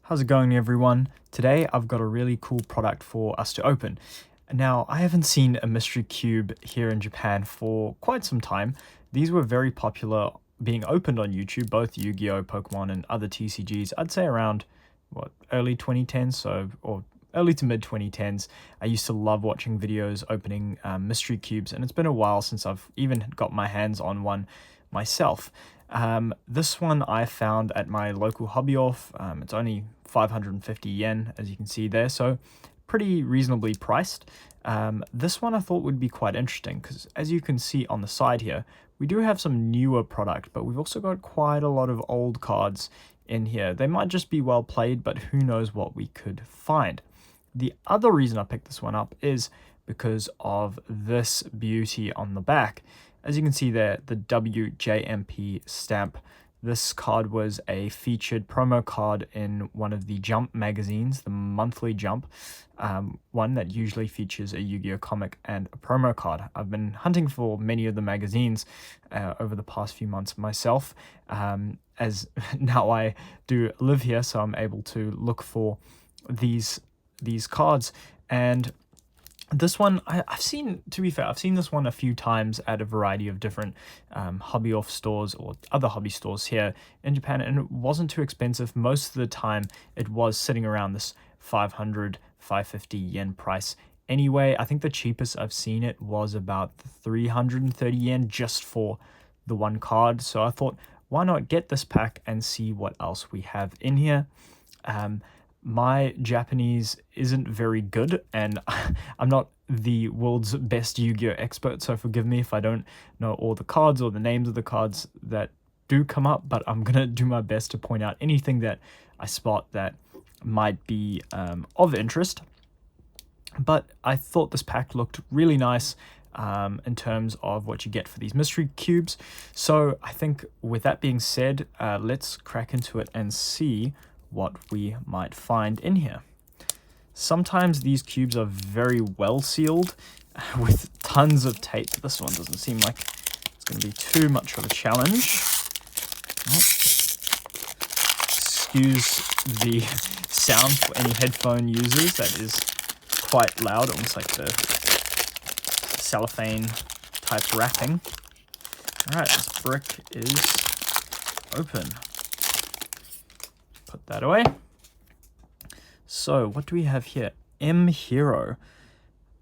How's it going, everyone? Today I've got a really cool product for us to open. Now, I haven't seen a mystery cube here in Japan for quite some time. These were very popular being opened on YouTube, both Yu-Gi-Oh!, Pokemon, and other TCGs. I'd say around, early 2010s, or early to mid 2010s. I used to love watching videos opening mystery cubes, and it's been a while since I've even got my hands on one myself. This one I found at my local hobby-off. It's only 550 yen, as you can see there, so pretty reasonably priced. This one I thought would be quite interesting because, as you can see on the side here, we do have some newer product, but we've also got quite a lot of old cards in here. They might just be well played, but who knows what we could find. The other reason I picked this one up is because of this beauty on the back. As you can see there, the WJMP stamp. This card was a featured promo card in one of the Jump magazines, the monthly Jump, one that usually features a Yu-Gi-Oh comic and a promo card. I've been hunting for many of the magazines over the past few months myself, as now I do live here, so I'm able to look for these cards. And this one, I've seen, to be fair, I've seen this one a few times at a variety of different hobby-off stores or other hobby stores here in Japan, and it wasn't too expensive. Most of the time, it was sitting around this 500, 550 yen price. Anyway, I think the cheapest I've seen it was about 330 yen just for the one card. So I thought, why not get this pack and see what else we have in here? My Japanese isn't very good, and I'm not the world's best Yu-Gi-Oh expert, so forgive me if I don't know all the cards or the names of the cards that do come up, but I'm gonna do my best to point out anything that I spot that might be of interest. But I thought this pack looked really nice in terms of what you get for these mystery cubes. So I think with that being said, let's crack into it and see what we might find in here. Sometimes these cubes are very well sealed with tons of tape. This one doesn't seem like it's going to be too much of a challenge. Excuse the sound for any headphone users. That is quite loud, almost like the cellophane type wrapping. Alright, this brick is open. Put that away. So, what do we have here? M Hero.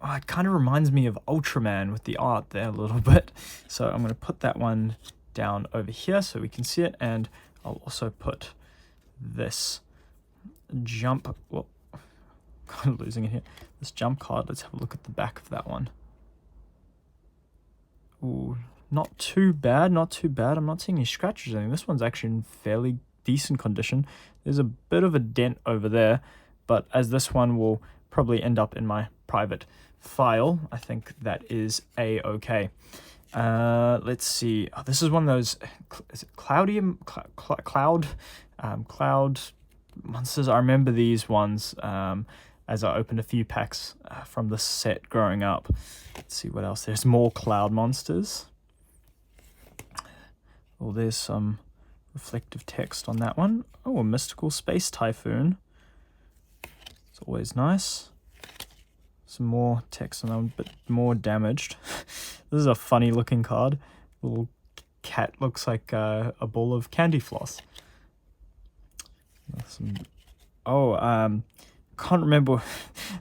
Oh, it kind of reminds me of Ultraman with the art there a little bit. So I'm going to put that one down over here so we can see it. And I'll also put this Jump... Well, kind of losing it here. This Jump card. Let's have a look at the back of that one. Ooh, not too bad, not too bad. I'm not seeing any scratches or anything. This one's actually in fairly decent condition. There's a bit of a dent over there, but as this one will probably end up in my private file, I think that is a-okay. Let's see. Oh, this is one of those, is it cloud monsters? I remember these ones as I opened a few packs from the set growing up. Let's see what else. There's more cloud monsters. Oh, there's some reflective text on that one. Oh, a mystical space typhoon. It's always nice. Some more text on that one, but more damaged. This is a funny looking card. Little cat looks like a ball of candy floss. Can't remember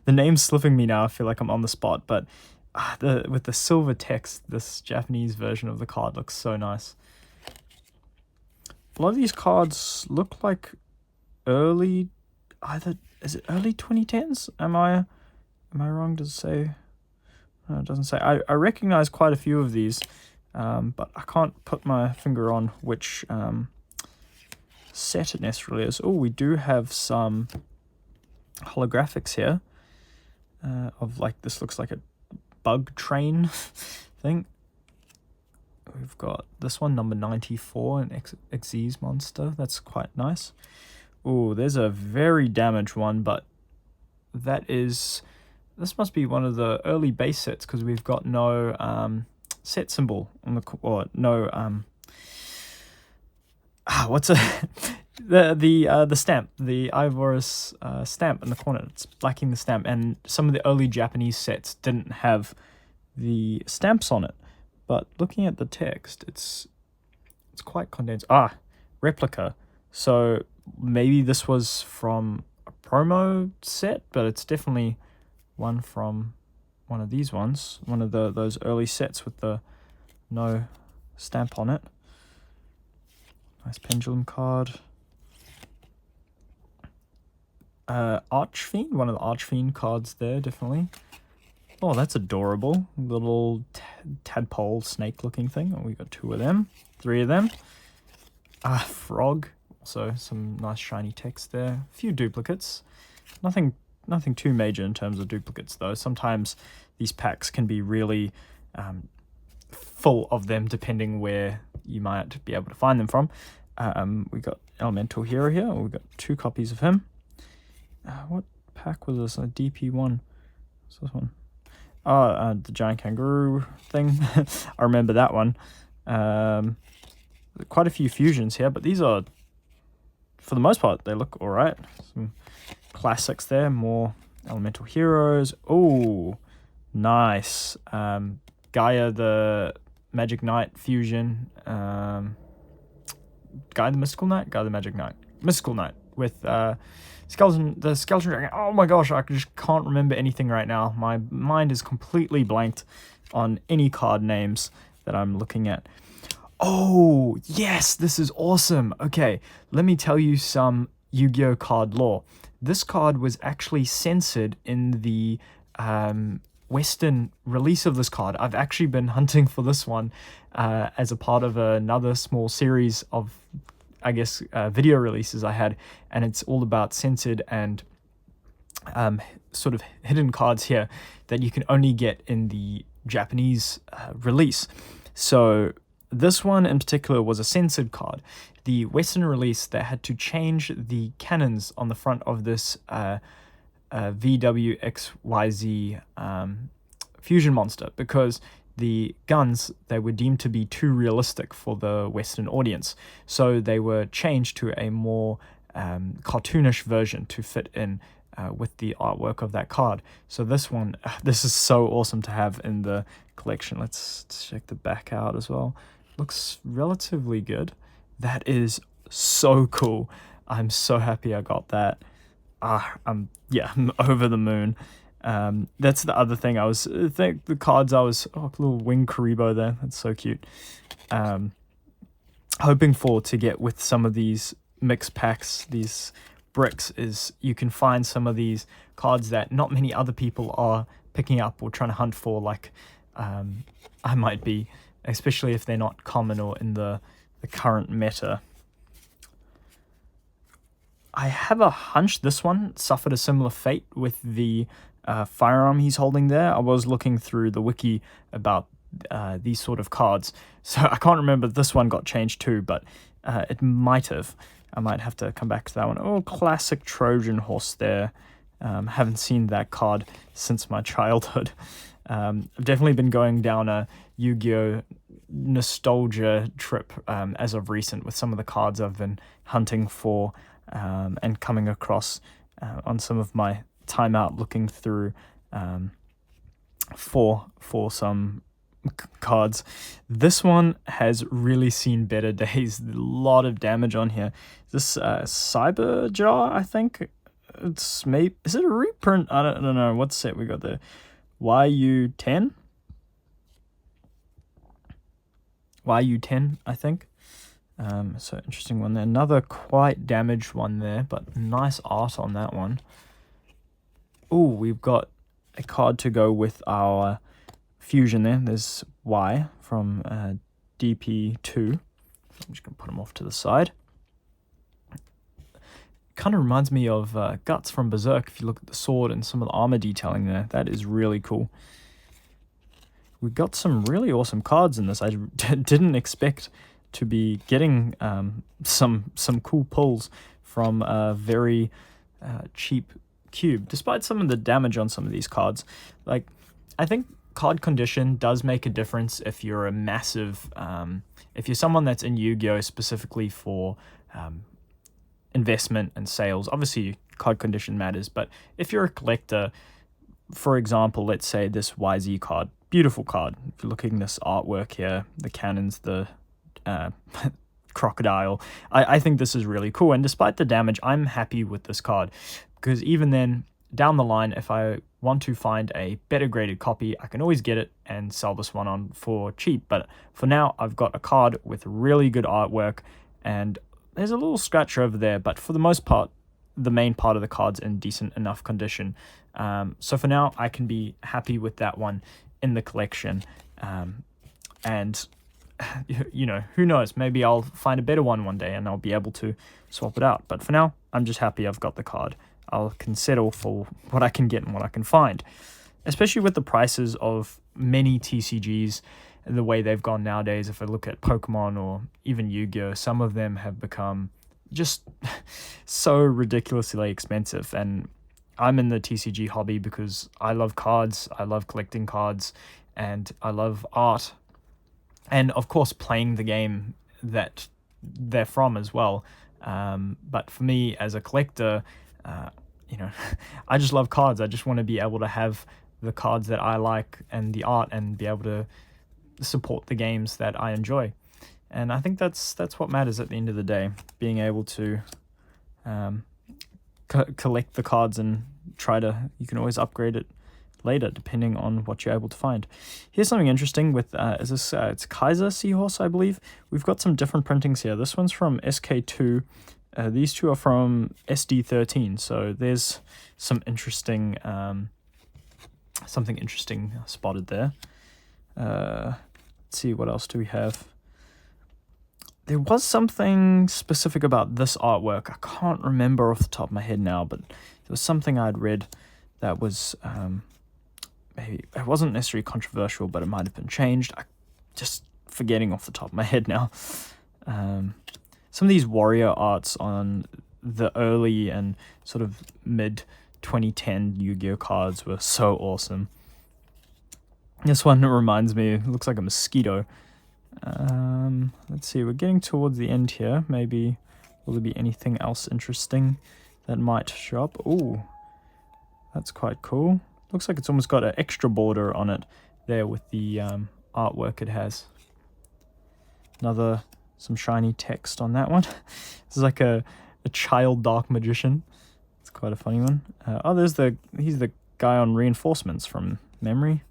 the name's slipping me now. I feel like I'm on the spot, but with the silver text, this Japanese version of the card looks so nice. A lot of these cards look like early, is it early 2010s? Am I wrong? Does it say? No, it doesn't say. I recognize quite a few of these, but I can't put my finger on which set it necessarily is. Oh, we do have some holographics here of like, this looks like a bug train thing. We've got this one, number 94, an Xyz monster. That's quite nice. Oh, there's a very damaged one, but this must be one of the early base sets because we've got no set symbol on the, or no, The stamp, the Ivorus stamp in the corner. It's blacking the stamp, and some of the early Japanese sets didn't have the stamps on it. But looking at the text, it's quite condensed. Replica. So maybe this was from a promo set, but it's definitely one from one of these ones, one of those early sets with the no stamp on it. Nice pendulum card. Archfiend, one of the Archfiend cards there, definitely. Oh, that's adorable. Little tadpole snake looking thing. Oh, we got 2 of them, 3 of them. Frog. Also some nice shiny text there. A few duplicates. Nothing too major in terms of duplicates though. Sometimes these packs can be really full of them depending where you might be able to find them from. We got Elemental Hero here. We got 2 copies of him. What pack was this? A DP1. What's this one? The giant kangaroo thing. I remember that one. Quite a few fusions here, but these are, for the most part, they look all right. Some classics there. More Elemental Heroes. Oh, nice. Gaia the Magic Knight fusion. Gaia the Mystical Knight? Gaia the Magic Knight. Mystical Knight with the Skeleton Dragon. Oh my gosh, I just can't remember anything right now. My mind is completely blanked on any card names that I'm looking at. Oh, yes, this is awesome. Okay, let me tell you some Yu-Gi-Oh card lore. This card was actually censored in the Western release of this card. I've actually been hunting for this one as a part of another small series of, I guess, video releases I had, and it's all about censored and sort of hidden cards here that you can only get in the Japanese release. So this one in particular was a censored card. The Western release, they had to change the cannons on the front of this VWXYZ fusion monster because the guns, they were deemed to be too realistic for the Western audience. So they were changed to a more cartoonish version to fit in with the artwork of that card. So this one, this is so awesome to have in the collection. Let's check the back out as well. Looks relatively good. That is so cool. I'm so happy I got that. I'm over the moon. That's the other thing. The cards I was, little wing Karibo there. That's so cute. Hoping for to get with some of these mixed packs, these bricks, is you can find some of these cards that not many other people are picking up or trying to hunt for, like I might be, especially if they're not common or in the current meta. I have a hunch this one suffered a similar fate with the firearm he's holding there. I was looking through the wiki about these sort of cards, so I can't remember if this one got changed too, but it might have. I might have to come back to that one. Oh, classic Trojan horse there. Haven't seen that card since my childhood. I've definitely been going down a Yu-Gi-Oh nostalgia trip as of recent with some of the cards I've been hunting for and coming across on some of my time out looking through for some cards. This one has really seen better days. A lot of damage on here. This Cyber Jar, I think. Is it a reprint? I don't know. What set we got there? YU10? YU10, I think. So interesting one there. Another quite damaged one there, but nice art on that one. Oh, we've got a card to go with our fusion there. There's Y from DP2. I'm just going to put him off to the side. Kind of reminds me of Guts from Berserk if you look at the sword and some of the armor detailing there. That is really cool. We got some really awesome cards in this. I didn't expect to be getting some cool pulls from a very cheap cube, despite some of the damage on some of these cards. Like, I think card condition does make a difference if you're a massive, if you're someone that's in Yu-Gi-Oh specifically for investment and sales. Obviously, card condition matters, but if you're a collector, for example, let's say this YZ card, beautiful card. If you're looking at this artwork here, the cannons, the uh, crocodile, I think this is really cool. And despite the damage, I'm happy with this card because even then, down the line, if I want to find a better graded copy, I can always get it and sell this one on for cheap. But for now, I've got a card with really good artwork, and there's a little scratch over there, but for the most part, the main part of the card's in decent enough condition. So for now, I can be happy with that one in the collection. And, who knows? Maybe I'll find a better one day and I'll be able to swap it out. But for now, I'm just happy I've got the card. Can settle for what I can get and what I can find. Especially with the prices of many TCGs, the way they've gone nowadays. If I look at Pokemon or even Yu-Gi-Oh, some of them have become just so ridiculously expensive. And I'm in the TCG hobby because I love cards, I love collecting cards, and I love art. And of course, playing the game that they're from as well. But for me, as a collector, I just love cards. I just want to be able to have the cards that I like and the art and be able to support the games that I enjoy. And I think that's what matters at the end of the day, being able to collect the cards and you can always upgrade it later depending on what you're able to find. Here's something interesting with it's Kaiser Seahorse, I believe. We've got some different printings here. This one's from SK2. These two are from SD13. So there's some interesting something interesting spotted there. Let's see, what else do we have? There was something specific about this artwork. I can't remember off the top of my head now, but there was something I'd read that was maybe it wasn't necessarily controversial, but it might have been changed. I just forgetting off the top of my head now. Some of these warrior arts on the early and sort of mid 2010 Yu-Gi-Oh cards were so awesome. This one reminds me, it looks like a mosquito. Let's see, we're getting towards the end here. Maybe will there be anything else interesting that might show up? Ooh, that's quite cool. Looks like it's almost got an extra border on it there with the artwork it has. Some shiny text on that one. This is like a child dark magician. It's quite a funny one. He's the guy on reinforcements from memory.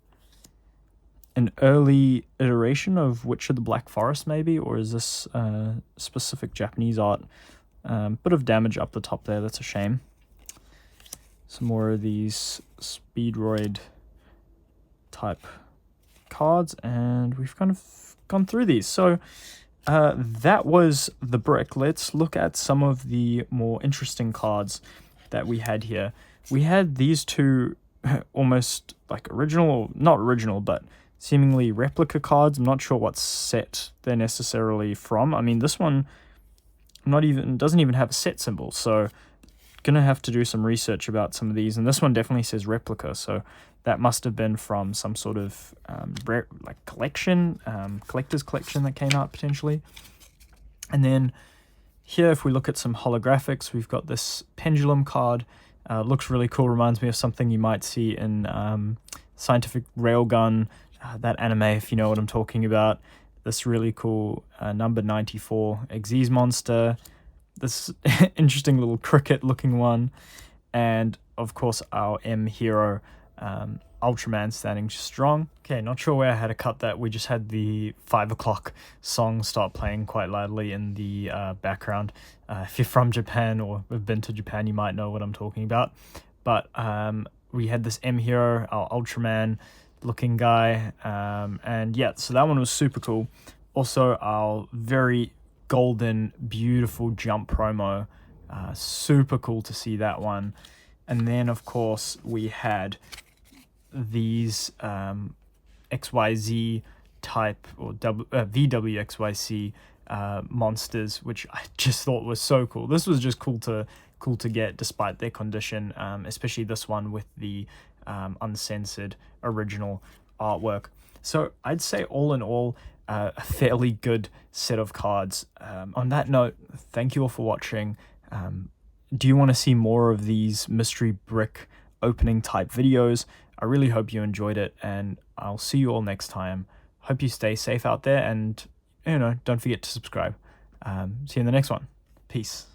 An early iteration of Witch of the Black Forest, maybe? Or is this specific Japanese art? Bit of damage up the top there, that's a shame. Some more of these Speedroid type cards, and we've kind of gone through these. So that was the brick. Let's look at some of the more interesting cards that we had here. We had these two almost like not original, but seemingly replica cards. I'm not sure what set they're necessarily from. I mean, this one doesn't even have a set symbol, so gonna have to do some research about some of these. And this one definitely says replica, so that must have been from some sort of collector's collection that came out potentially. And then here, if we look at some holographics, we've got this pendulum card. Looks really cool. Reminds me of something you might see in Scientific Railgun, that anime, if you know what I'm talking about. This really cool number 94 Xyz monster. This interesting little cricket looking one. And of course our M hero, Ultraman standing strong. Okay, not sure where I had to cut that. We just had the 5 o'clock song start playing quite loudly in the background. If you're from Japan or have been to Japan, you might know what I'm talking about. But we had this M hero, our Ultraman looking guy. And yeah, so that one was super cool. Also, our very golden, beautiful jump promo. Super cool to see that one. And then, of course, we had these XYZ type or VWXYC monsters, which I just thought was so cool. This was just cool to get despite their condition, especially this one with the uncensored original artwork. So I'd say all in all, a fairly good set of cards. On that note, thank you all for watching. Do you want to see more of these mystery brick opening type videos? I really hope you enjoyed it, and I'll see you all next time. Hope you stay safe out there, and don't forget to subscribe. See you in the next one. Peace.